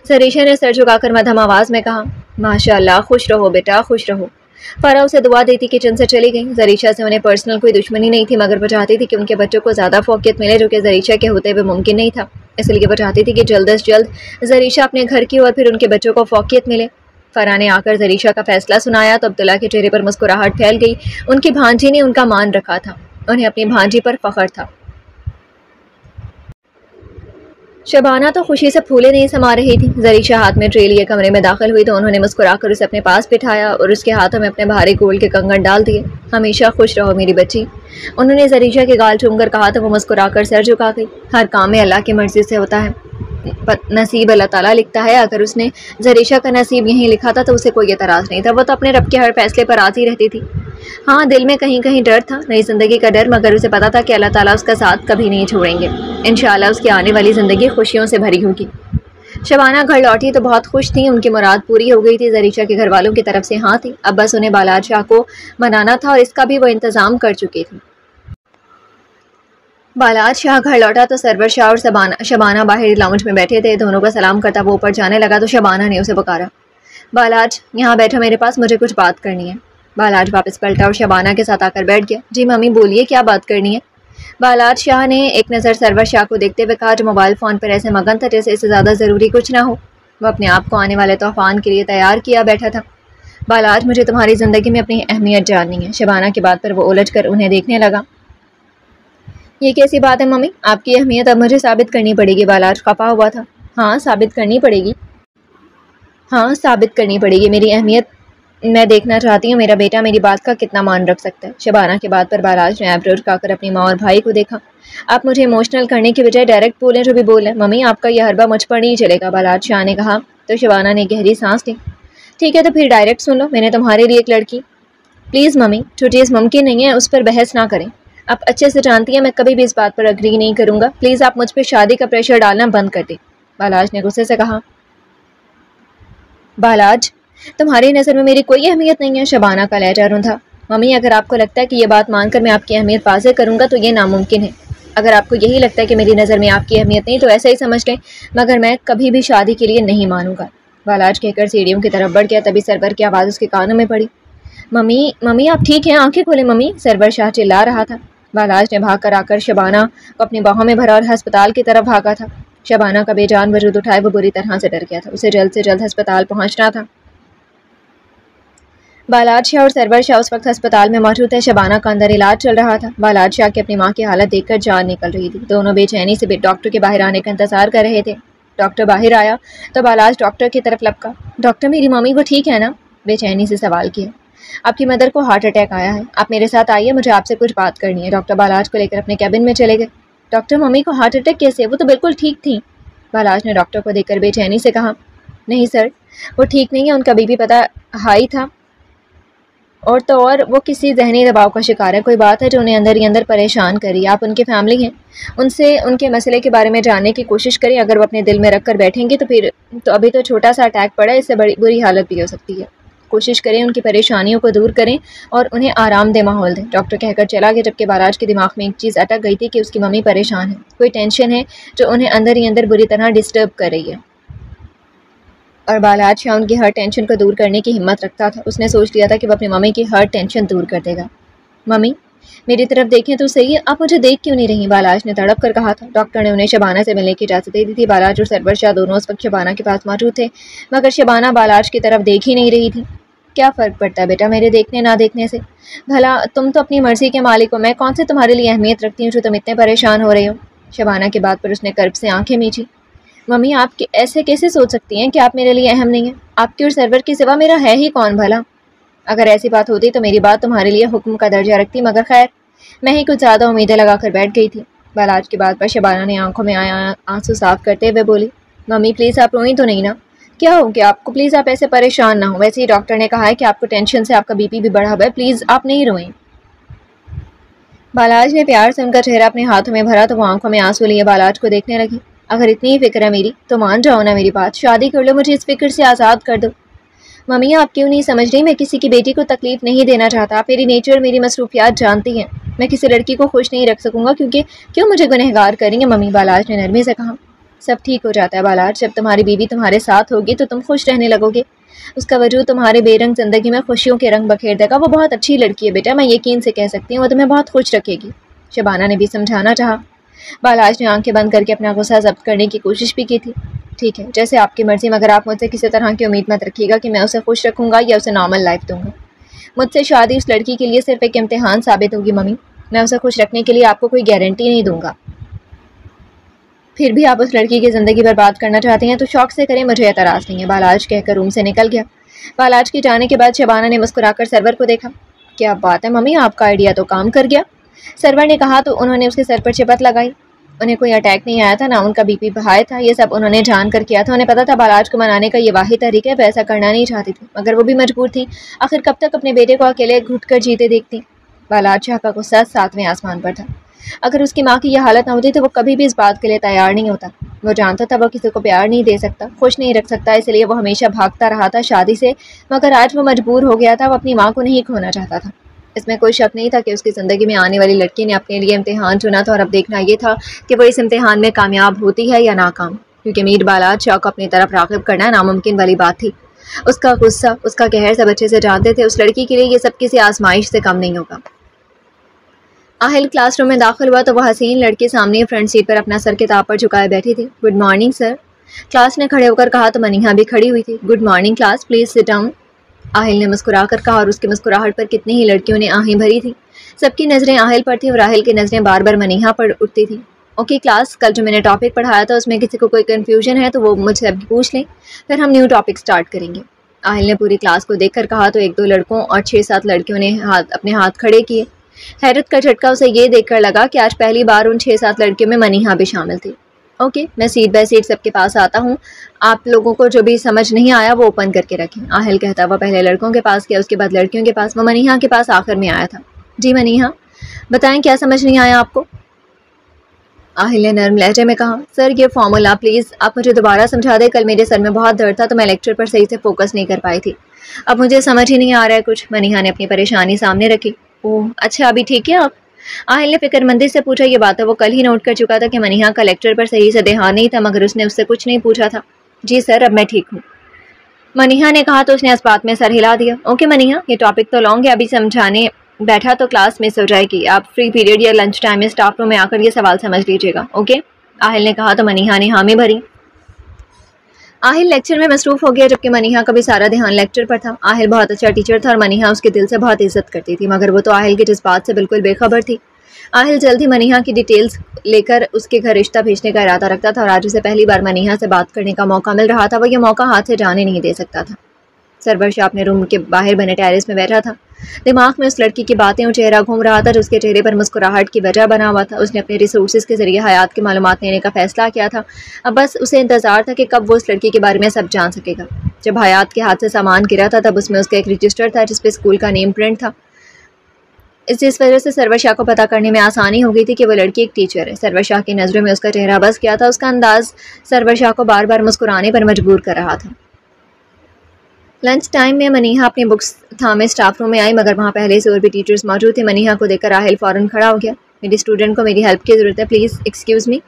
ज़रीशा ने सर झुकाकर मध्यम आवाज़ में कहा, माशाअल्लाह, खुश रहो बेटा, खुश रहो। फराह उसे दुआ देती किचन से चली गई। ज़रीशा से उन्हें पर्सनल कोई दुश्मनी नहीं थी, मगर वो चाहती थी कि उनके बच्चों को ज़्यादा फोकियत मिले, जो कि ज़रीशा के होते हुए मुमकिन नहीं था। इसलिए वो चाहती थी कि जल्द से जल्द ज़रीशा अपने घर की और फिर उनके बच्चों को फोकियत मिले। फराह ने आकर ज़रीशा का फैसला सुनाया तो अब्दुल्ला के चेहरे पर मुस्कुराहट फैल गई। उनकी भांजी ने उनका मान रखा था, उन्हें अपनी भांजी पर फ़ख्र था। शबाना तो खुशी से फूले नहीं समा रही थी। ज़रीशा हाथ में ट्रे लिए कमरे में दाखिल हुई तो उन्होंने मुस्कुराकर उसे अपने पास बिठाया और उसके हाथों में अपने भारी गोल्ड के कंगन डाल दिए। हमेशा खुश रहो मेरी बच्ची, उन्होंने ज़रीशा के गाल चूमकर कहा तो वो मुस्कुराकर सर झुका गई। हर काम में अल्लाह की मर्ज़ी से होता है, नसीब अल्लाह ताला लिखता है। अगर उसने ज़रीशा का नसीब यहीं लिखा था तो उसे कोई एतराज़ नहीं था। वो तो अपने रब के हर फैसले पर राज़ी रहती थी। हाँ, दिल में कहीं कहीं डर था, नई ज़िंदगी का डर, मगर उसे पता था कि अल्लाह ताला उसका साथ कभी नहीं छोड़ेंगे। इंशाअल्लाह उसकी आने वाली ज़िंदगी खुशियों से भरी होगी। शबाना घर लौटी तो बहुत खुश थी, उनकी मुराद पूरी हो गई थी। जरीशा के घर वालों की तरफ से हाँ थी, अब बस उन्हें बालाज शाह को मनाना था और इसका भी वो इंतज़ाम कर चुकी थी। बालाज शाह घर लौटा तो सरवर शाह और शबाना बाहर लाउंज में बैठे थे। दोनों का सलाम करता वो ऊपर जाने लगा तो शबाना ने उसे पुकारा, बालाज यहाँ बैठो मेरे पास, मुझे कुछ बात करनी है। बालाज वापस पलटा और शबाना के साथ आकर बैठ गया। जी मम्मी बोलिए, क्या बात करनी है? बालाज शाह ने एक नज़र सरवर शाह को देखते हुए कहा, जो मोबाइल फ़ोन पर ऐसे मगन था जैसे इससे ज़्यादा ज़रूरी कुछ ना हो। वह अपने आप को आने वाले तूफान के लिए तैयार किया बैठा था। बालाज, मुझे तुम्हारी ज़िंदगी में अपनी अहमियत जाननी है। शबाना की बात पर वो उलझ कर उन्हें देखने लगा। ये कैसी बात है मम्मी? आपकी अहमियत अब मुझे साबित करनी पड़ेगी। बालाज खपा हुआ था। हाँ साबित करनी पड़ेगी, हाँ साबित करनी पड़ेगी मेरी अहमियत। मैं देखना चाहती हूँ मेरा बेटा मेरी बात का कितना मान रख सकता है। शबाना की बात पर बालाज ने आईब्रो उठाकर अपनी माँ और भाई को देखा। आप मुझे इमोशनल करने की बजाय डायरेक्ट बोलें जो भी बोलें। मम्मी आपका यह हरबा मुझ पर नहीं चलेगा, बालाज शाह ने कहा। तो शबाना ने गहरी सांस ली। ठीक है तो फिर डायरेक्ट सुन लो, मैंने तुम्हारे लिए एक लड़की। प्लीज़ मम्मी, जो चीज़ मुमकिन नहीं है उस पर बहस ना करें। आप अच्छे से जानती हैं मैं कभी भी इस बात पर अग्री नहीं करूँगा। प्लीज़ आप मुझ पर शादी का प्रेशर डालना बंद कर दें, बालाज ने गुस्से से कहा। बालाज, तुम्हारी नज़र में मेरी कोई अहमियत नहीं है। शबाना का लहजा रुंधा था। मम्मी अगर आपको लगता है कि ये बात मानकर मैं आपकी अहमियत वाज़ेह करूँगा तो ये नामुमकिन है। अगर आपको यही लगता है कि मेरी नज़र में आपकी अहमियत नहीं तो ऐसा ही समझ लें, मगर मैं कभी भी शादी के लिए नहीं मानूंगा। बालाज कहकर सीढ़ियों की तरफ बढ़ गया। तभी सरवर की आवाज़ उसके कानों में पड़ी। मम्मी मम्मी आप ठीक हैं? आंखें खोले मम्मी, सरवर शाह चिल्ला रहा था। बालाज ने भाग कर आकर शबाना को अपनी बाहों में भरा और अस्पताल की तरफ भागा था। शबाना का बेजान वजूद उठाए वो बुरी तरह से डर गया था। उसे जल्द से जल्द अस्पताल पहुंचना था। बालाज शाह और सरवर शाह उस वक्त अस्पताल में मौजूद थे। शबाना का अंदर इलाज चल रहा था। बालाज शाह की अपनी माँ की हालत देखकर जान निकल रही थी। दोनों बेचैनी से डॉक्टर के बाहर आने का इंतजार कर रहे थे। डॉक्टर बाहर आया तो बालाज डॉक्टर की तरफ लपका। डॉक्टर मेरी मम्मी को ठीक है ना? बेचैनी से सवाल किया। आपकी मदर को हार्ट अटैक आया है, आप मेरे साथ आइए, मुझे आपसे कुछ बात करनी है। डॉक्टर बालाज को लेकर अपने कैबिन में चले गए। डॉक्टर मम्मी को हार्ट अटैक कैसे? वो तो बिल्कुल ठीक थी। बालाज ने डॉक्टर को देखकर बेचैनी से कहा। नहीं सर, वो ठीक नहीं है, उनका बीपी पता हाई था और तो और वो किसी जहनी दबाव का शिकार है। कोई बात है जो उन्हें अंदर ही अंदर परेशान करी। आप उनकी फैमिली हैं, उनसे उनके मसले के बारे में जानने की कोशिश करें। अगर वो अपने दिल में रख कर बैठेंगे तो फिर तो अभी तो छोटा सा अटैक पड़ा है, इससे बड़ी बुरी हालत भी हो सकती है। कोशिश करें उनकी परेशानियों को दूर करें और उन्हें आरामदेह माहौल दें। डॉक्टर कहकर चला गया, जबकि बालाज के दिमाग में एक चीज़ अटक गई थी कि उसकी मम्मी परेशान है। कोई टेंशन है जो उन्हें अंदर ही अंदर बुरी तरह डिस्टर्ब कर रही है और बालाज शाह उनकी हर टेंशन को दूर करने की हिम्मत रखता था। उसने सोच लिया था कि वह अपनी मम्मी की हर टेंशन दूर कर देगा। मम्मी मेरी तरफ देखें तो सही है, आप मुझे देख क्यों नहीं रही? बालाज ने तड़प कर कहा था। डॉक्टर ने उन्हें शबाना से मिलने की इजाज़त दे दी थी। बालाज और सरवर शाह दोनों उस वक्त शबाना के पास मौजूद थे, मगर शबाना बालाज की तरफ देख ही नहीं रही थी। क्या फ़र्क पड़ता है बेटा मेरे देखने ना देखने से? भला तुम तो अपनी मर्ज़ी के मालिक हो, मैं कौन से तुम्हारे लिए अहमियत रखती हूँ जो तुम इतने परेशान हो रहे हो? शबाना की बात पर उसने कर्ब से आंखें मींची। मम्मी आप ऐसे कैसे सोच सकती हैं कि आप मेरे लिए अहम नहीं हैं? आपकी और सरवर के सिवा मेरा है ही कौन भला? अगर ऐसी बात होती तो मेरी बात तुम्हारे लिए हुक्म का दर्जा रखती, मगर खैर मैं ही कुछ ज़्यादा उम्मीदें लगाकर बैठ गई थी। बालाज की बात पर शबाना ने आंखों में आया आंसू साफ करते हुए बोली। मम्मी प्लीज़ आप रोई तो नहीं ना? क्या हो गया आपको? प्लीज़ आप ऐसे परेशान ना हो। वैसे ही डॉक्टर ने कहा है कि आपको टेंशन से आपका बीपी भी बढ़ा हुआ है। प्लीज़ आप नहीं रोएं। बालाज ने प्यार से उनका चेहरा अपने हाथों में भरा तो वो आंखों में आंसू लिए बालाज को देखने लगी। अगर इतनी ही फिक्र है मेरी तो मान जाओ ना मेरी बात, शादी कर लो, मुझे इस फिक्र से आज़ाद कर दो। मम्मी आप क्यों नहीं समझ रही? मैं किसी की बेटी को तकलीफ नहीं देना चाहता। आप मेरी नेचर मेरी मसरूफियात जानती हैं। मैं किसी लड़की को खुश नहीं रख सकूंगा, क्योंकि क्यों मुझे गुनहगार करेंगे? मम्मी, बालाज ने नरमी से कहा। सब ठीक हो जाता है बालाज, जब तुम्हारी बीवी तुम्हारे साथ होगी तो तुम खुश रहने लगोगे। उसका वजूद तुम्हारे बेरंग ज़िंदगी में खुशियों के रंग बखेर देगा। वो बहुत अच्छी लड़की है बेटा, मैं यकीन से कह सकती हूँ, वो तुम्हें बहुत खुश रखेगी। शबाना ने भी समझाना चाहा। बालाज ने आंखें बंद करके अपना गुस्सा जब्त करने की कोशिश भी की थी। ठीक है, जैसे आपकी मर्जी, मगर आप मुझसे किसी तरह की उम्मीद मत रखिएगा कि मैं उसे खुश रखूँगा या उसे नॉर्मल लाइफ दूँगा। मुझसे शादी उस लड़की के लिए सिर्फ एक इम्तिहान साबित होगी मम्मी। मैं उसे खुश रखने के लिए आपको कोई गारंटी नहीं दूंगा। फिर भी आप उस लड़की की ज़िंदगी बर्बाद करना चाहते हैं तो शौक से करें, मुझे एतराज़ नहीं है। बालाज कहकर रूम से निकल गया। बालाज के जाने के बाद शबाना ने मुस्कुराकर सरवर को देखा। क्या बात है मम्मी, आपका आइडिया तो काम कर गया। सरवर ने कहा तो उन्होंने उसके सर पर चिपत लगाई। उन्हें कोई अटैक नहीं आया था, ना उनका बीपी हाई था। ये सब उन्होंने जान कर किया था। उन्हें पता था बालाज को मनाने का ये वाहिद तरीका है। वैसा करना नहीं चाहती थी, मगर वो भी मजबूर थी। आखिर कब तक अपने बेटे को अकेले घुट कर जीते देखती? बालाज शाह का गुस्सा 7वें आसमान पर था। अगर उसकी माँ की यह हालत ना होती तो वो कभी भी इस बात के लिए तैयार नहीं होता। वो जानता था वो किसी को प्यार नहीं दे सकता, खुश नहीं रख सकता, इसलिए वो हमेशा भागता रहा था शादी से। मगर आज वो मजबूर हो गया था, वो अपनी माँ को नहीं खोना चाहता था। इसमें कोई शक नहीं था कि उसकी ज़िंदगी में आने वाली लड़की ने अपने लिए इम्तिहान चुना था और अब देखना ये था कि वो इस इम्तिहान में कामयाब होती है या नाकाम, क्योंकि मीर बालात शाह को अपनी तरफ राग़िब करना नामुमकिन वाली बात थी। उसका गुस्सा, उसका कहर सब अच्छे से जानते थे। उस लड़की के लिए ये सब किसी आजमाइश से कम नहीं होगा। आहिल क्लासरूम में दाखिल हुआ तो वह हसीन लड़की सामने फ्रंट सीट पर अपना सर किताब पर झुकाए बैठी थी। गुड मॉर्निंग सर, क्लास ने खड़े होकर कहा तो मनीहा भी खड़ी हुई थी। Good morning class, please sit down, Aahil ने मुस्कुराकर कहा और उसकी मुस्कुराहट पर कितनी ही लड़कियों ने आहें भरी थी। सबकी नज़रें आहिल पर थी और आहिल की नज़रें बार बार मनीहा पर उठती थी। ओके क्लास, कल जो मैंने टॉपिक पढ़ाया था उसमें किसी को कोई कन्फ्यूजन है तो वो मुझसे अभी पूछ लें, फिर हम न्यू टॉपिक स्टार्ट करेंगे। आहिल ने पूरी क्लास को देखकर कहा तो 1-2 लड़कों और 6-7 लड़कियों ने अपने हाथ खड़े किए। हैरत का झटका उसे ये देखकर लगा कि आज पहली बार उन 6-7 लड़कियों में मनीहा भी शामिल थी। ओके, मैं सीट बाय सीट सबके पास आता हूँ, आप लोगों को जो भी समझ नहीं आया वो ओपन करके रखें। आहिल कहता हुआ पहले लड़कों के पास गया, उसके बाद लड़कियों के पास, वो मनीहा के पास आखिर में आया था। जी मनीहा, बताएं क्या समझ नहीं आया आपको? आहिल ने नर्म लहजे में कहा, सर ये फॉर्मूला प्लीज़ आप मुझे दोबारा समझा दें, कल मेरे सर में बहुत दर्द था तो मैं लेक्चर पर सही से फोकस नहीं कर पाई थी, अब मुझे समझ ही नहीं आ रहा है कुछ। मनीहा ने अपनी परेशानी सामने रखी। ओह अच्छा, अभी ठीक है आप? आहिल ने फिक्रमंदी से पूछा। ये बात वो कल ही नोट कर चुका था कि मनीहा का लेक्चर पर सही से ध्यान नहीं था, मगर उसने उससे कुछ नहीं पूछा था। जी सर, अब मैं ठीक हूँ, मनीहा ने कहा तो उसने इस बात में सर हिला दिया। ओके मनीहा, ये टॉपिक तो लॉन्ग है, अभी समझाने बैठा तो क्लास मिस हो जाएगी, आप फ्री पीरियड या लंच टाइम में स्टाफ रूम में आकर ये सवाल समझ लीजिएगा। ओके, आहिल ने कहा तो मनीहा ने हामी भरी। आहिल लेक्चर में मसरूफ़ हो गया, जबकि मनीहा का भी सारा ध्यान लेक्चर पर था। आहिल बहुत अच्छा टीचर था और मनीहा उसके दिल से बहुत इज्जत करती थी, मगर वो तो आहिल के जज्बात से बिल्कुल बेखबर थी। आहिल जल्द ही मनीहा की डिटेल्स लेकर उसके घर रिश्ता भेजने का इरादा रखता था और आज उसे पहली बार मनीहा से बात करने का मौका मिल रहा था। वो ये मौका हाथ से जाने नहीं दे सकता था। सरवर शाह अपने रूम के बाहर बने टेरेस में बैठा था। दिमाग में उस लड़की की बातें और चेहरा घूम रहा था जो उसके चेहरे पर मुस्कुराहट की वजह बना हुआ था। उसने अपने रिसोर्सेज के जरिए हयात की मालूमात लेने का फैसला किया था। अब बस उसे इंतजार था कि कब वो उस लड़की के बारे में सब जान सकेगा। जब हयात के हाथ से सामान गिरा था तब उसमें उसका एक रजिस्टर था जिस पे स्कूल का नेम प्रिंट था। इस वजह से सरवर शाह को पता करने में आसानी हो गई थी कि वो लड़की एक टीचर है। सरवर शाह की नज़रों में उसका चेहरा बस गया था। उसका अंदाज सरवर शाह को बार बार मुस्कुराने पर मजबूर कर रहा था। लंच टाइम में मनीहा अपनी बुक्स थामे स्टाफ रूम में आई, मगर वहाँ पहले से और भी टीचर्स मौजूद थे। मनीहा को देखकर आहिल फ़ौरन खड़ा हो गया। मेरी स्टूडेंट को मेरी हेल्प की ज़रूरत है, प्लीज़ एक्सक्यूज़ मी,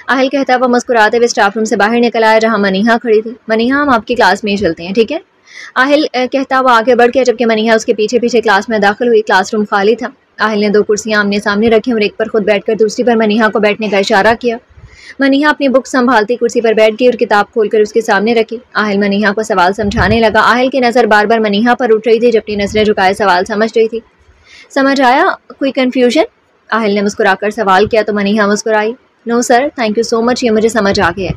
आहिल कहता हुआ मुस्कुराते हुए स्टाफ रूम से बाहर निकल आया जहाँ मनीहा खड़ी थी। मनीहा, हम आपकी क्लास में ही चलते हैं, ठीक है? आहिल कहता हुआ आगे बढ़ गया, जबकि मनीहा उसके पीछे पीछे क्लास में दाखिल हुई। क्लासरूम खाली था। आहिल ने 2 कुर्सियाँ आमने सामने रखी और एक पर खुद बैठकर दूसरी पर मनीहा को बैठने का इशारा किया। मनीहा अपनी बुक संभालती कुर्सी पर बैठ गई और किताब खोलकर उसके सामने रखी। आहिल मनीहा को सवाल समझाने लगा। आहिल की नज़र बार बार मनीहा पर उठ रही थी, जबकि नज़रें झुकाए सवाल समझ रही थी। समझ आया? कोई कन्फ्यूजन? आहिल ने मुस्कुराकर सवाल किया तो मनीहा मुस्कुराई। No sir, thank you so much, ये मुझे समझ आ गया है,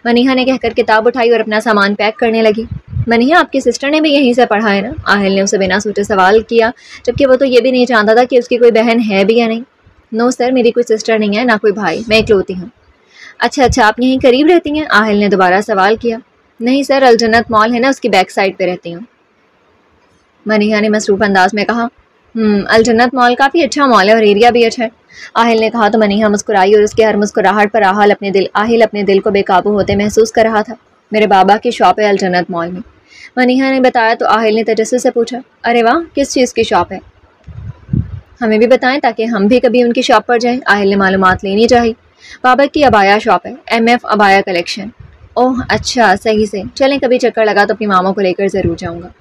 मनीहा ने कहकर किताब उठाई और अपना सामान पैक करने लगी। मनीहा, आपकी सिस्टर ने भी यहीं से पढ़ा है ना? आहिल ने उसे बिना सोचे सवाल किया, जबकि वो तो ये भी नहीं जानता था कि उसकी कोई बहन है भी या नहीं। नो सर, मेरी कोई सिस्टर नहीं है, ना कोई भाई, मैं इकलौती हूँ। अच्छा, आप यहीं करीब रहती हैं? आहिल ने दोबारा सवाल किया। नहीं सर, अलजन्नत मॉल है ना, उसकी बैक साइड पे रहती हूँ, मनीहा ने मसरूफ़ अंदाज में कहा। अलजन्नत मॉल काफ़ी अच्छा मॉल है और एरिया भी अच्छा है, आहिल ने कहा तो मनीहा मुस्कुराई और उसके हर मुस्कुराहट पर आहिल अपने दिल को बेकाबू होते महसूस कर रहा था। मेरे बाबा की शॉप है अलजन्नत मॉल में, मनीहा ने बताया तो आहिल ने तजस्सुस से पूछा, अरे वाह, किस चीज़ की शॉप है? हमें भी बताएं ताकि हम भी कभी उनकी शॉप पर जाएं, आहिल ने मालूमात लेनी चाहिए। बाबा की अबाया शॉप है, MF अबाया कलेक्शन। ओह अच्छा, सही से, चलें कभी चक्कर लगा तो अपनी मामा को लेकर ज़रूर जाऊँगा।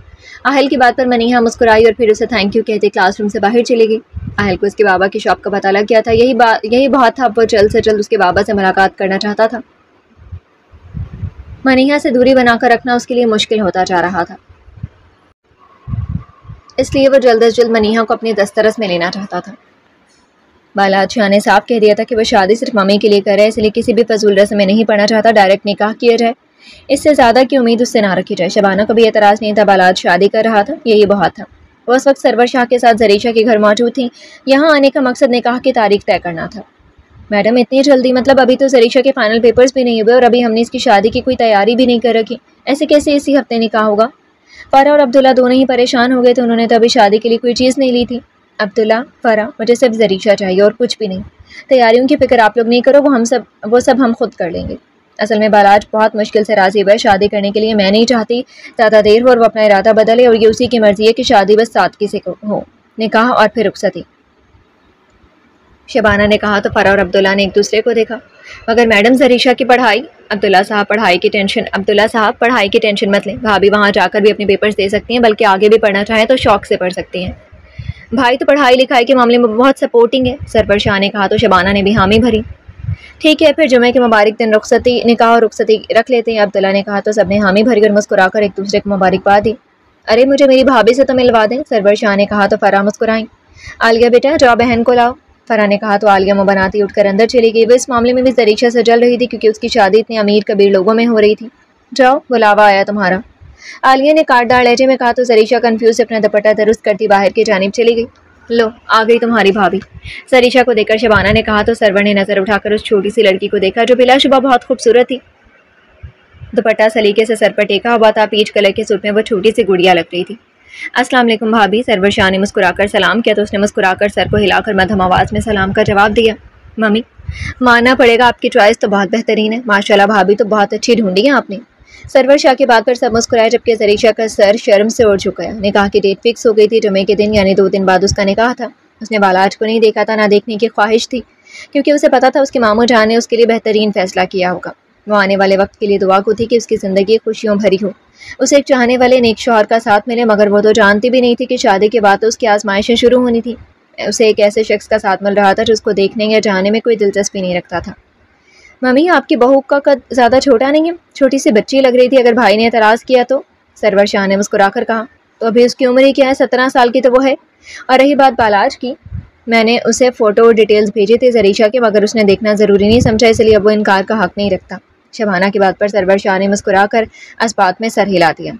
आहिल की बात पर मनीहा मुस्कुराई और फिर उसे थैंक यू कहते क्लासरूम से बाहर चली गई। आहिल को उसके बाबा की शॉप का पता लग गया था। यही बहुत था, वो जल्द से जल्द उसके बाबा से मुलाकात करना चाहता था। मनीहा से दूरी बनाकर रखना उसके लिए मुश्किल होता जा रहा था, इसलिए वो जल्द से जल्द मनीहा को अपनी दस्तरस में लेना चाहता था। बालात शाह ने साफ कह दिया था कि वह शादी सिर्फ मम्मी के लिए कर रहा है, इसलिए किसी भी फजूल रस्म में नहीं पड़ना चाहता, डायरेक्ट निकाह किया जाए, इससे ज़्यादा की उम्मीद उससे ना रखी जाए। शबाना को भी एतराज़ नहीं था, बालात शादी कर रहा था, यही बहुत था। वो उस वक्त सरवर शाह के साथ जरीशा के घर मौजूद थी। यहाँ आने का मकसद निकाह की तारीख तय करना था। मैडम, इतनी जल्दी? मतलब अभी तो जरीशा के फाइनल पेपर्स भी नहीं हुए और अभी हमने इसकी शादी की कोई तैयारी भी नहीं कर रखी, ऐसे कैसे इसी हफ्ते निकाह होगा? फ़ारा और अब्दुल्ला दोनों ही परेशान हो गए थे, उन्होंने तो अभी शादी के लिए कोई चीज़ नहीं ली थी। अब्दुल्ला, फ़रा, मुझे सिर्फ ज़रीशा चाहिए और कुछ भी नहीं। तैयारियों की फ़िक्र आप लोग नहीं करो, वो सब हम खुद कर लेंगे। असल में बालाज बहुत मुश्किल से राज़ी हुआ है शादी करने के लिए। मैं नहीं चाहती ज़्यादा देर हो और वो अपना इरादा बदले, और ये उसी की मर्ज़ी है कि शादी बस सादगी से हो। निकाह और फिर रुखसती। शबाना ने कहा तो फ़रा और अब्दुल्ला ने एक दूसरे को देखा। मगर मैडम ज़रीशा की पढ़ाई। अब्दुल्ला साहब पढ़ाई की टेंशन मत लें। भाभी वहाँ जाकर भी अपने पेपर्स दे सकती हैं, बल्कि आगे भी पढ़ना चाहें तो शौक से पढ़ सकती हैं। भाई तो पढ़ाई लिखाई के मामले में बहुत सपोर्टिंग है, सरवर शाह ने कहा तो शबाना ने भी हामी भरी। ठीक है, फिर जुमे के मुबारक दिन रुखसती, निकाह और रुखसती रख लेते हैं, अब्दुल्ला ने कहा तो सबने हामी भरी और मुस्कुराकर एक दूसरे को मुबारकबाद दी। अरे मुझे मेरी भाभी से तो मिलवा दें, सरवर शाह ने कहा तो फ़रा मुस्कुराई। आलिया बेटा जाओ बहन को लाओ, फ़रा ने कहा तो आलिया मुँह बनाती उठकर अंदर चली गई। वो इस मामले में भी ज़रीशा से जल रही थी, क्योंकि उसकी शादी इतने अमीर कबीर लोगों में हो रही थी। जाओ बुलावा आया तुम्हारा, आलिया ने काटदार लहजे में कहा तो ज़रीशा कन्फ्यूज से अपना दुपट्टा दुरुस्त करती बाहर की जानिब चली गई। लो आ गई तुम्हारी भाभी, ज़रीशा को देखकर शबाना ने कहा तो सरवर ने नज़र उठाकर उस छोटी सी लड़की को देखा जो बिलाशुबा बहुत खूबसूरत थी। दुपट्टा सलीके से सर पर टेका हुआ था, पीच कलर के सूट में वो छोटी सी गुड़िया लग रही थी। अस्सलाम वालेकुम भाभी, सरवर शाह ने मुस्कुराकर सलाम किया तो उसने मुस्कुराकर सर को हिलाकर मध्यम आवाज़ में सलाम का जवाब दिया। मम्मी, मानना पड़ेगा आपकी चॉइस तो बहुत बेहतरीन है, माशाल्लाह भाभी तो बहुत अच्छी ढूंढी है आपने। सरवर शाह की बात पर सब मुस्कुराए, जबकि ज़रीशा का सर शर्म से उड़ चुका है। निकाह की डेट फिक्स हो गई थी, जुमे के दिन यानी 2 दिन बाद उसका निकाह था। उसने बालाज को नहीं देखा था, ना देखने की ख्वाहिश थी, क्योंकि उसे पता था उसके मामू जान ने उसके लिए बेहतरीन फैसला किया होगा। वो आने वाले वक्त के लिए दुआ को थी कि उसकी ज़िंदगी खुशियों भरी हो, उसे एक चाहने वाले नेक शौहर का साथ मिले, मगर वो तो जानती भी नहीं थी कि शादी के बाद तो उसकी आजमाइशें शुरू होनी थी। उसे एक ऐसे शख्स का साथ मिल रहा था जिसको देखने या जाने में कोई दिलचस्पी नहीं रखता था। मम्मी, आपकी बहू का कद ज़्यादा छोटा नहीं है, छोटी सी बच्ची लग रही थी, अगर भाई ने एतराज़ किया तो? सरवर शाह ने मुस्कुराकर कहा। तो अभी उसकी उम्र ही क्या है, 17 साल की तो वो है। और रही बात बालाज की, मैंने उसे फ़ोटो और डिटेल्स भेजे थे ज़रीशा के, मगर उसने देखना ज़रूरी नहीं समझा, इसलिए अब वो इनकार का हक़ नहीं रखता। शबाना की बात पर सरवर शाह ने मुस्कुराकर इस्बात में सर हिला दिया।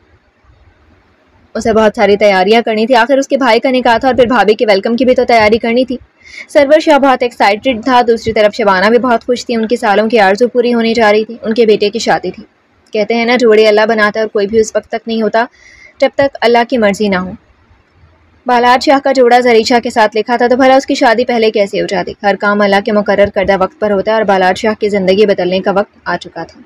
उसे बहुत सारी तैयारियां करनी थी, आखिर उसके भाई का निकाह था और फिर भाभी के वेलकम की भी तो तैयारी करनी थी। सरवर शाह बहुत एक्साइटेड था, दूसरी तरफ शबाना भी बहुत खुश थी, उनकी सालों की आरज़ू पूरी होने जा रही थी, उनके बेटे की शादी थी। कहते हैं ना, जोड़े अल्लाह बनाता है और कोई भी उस वक्त तक नहीं होता जब तक अल्लाह की मर्जी ना हो। बालाज शाह का जोड़ा ज़रीशा के साथ लिखा था, तो भला उसकी शादी पहले कैसे हो जाती। हर काम अल्लाह के मुकर्रर करदा वक्त पर होता है और बालाज शाह की ज़िंदगी बदलने का वक्त आ चुका था।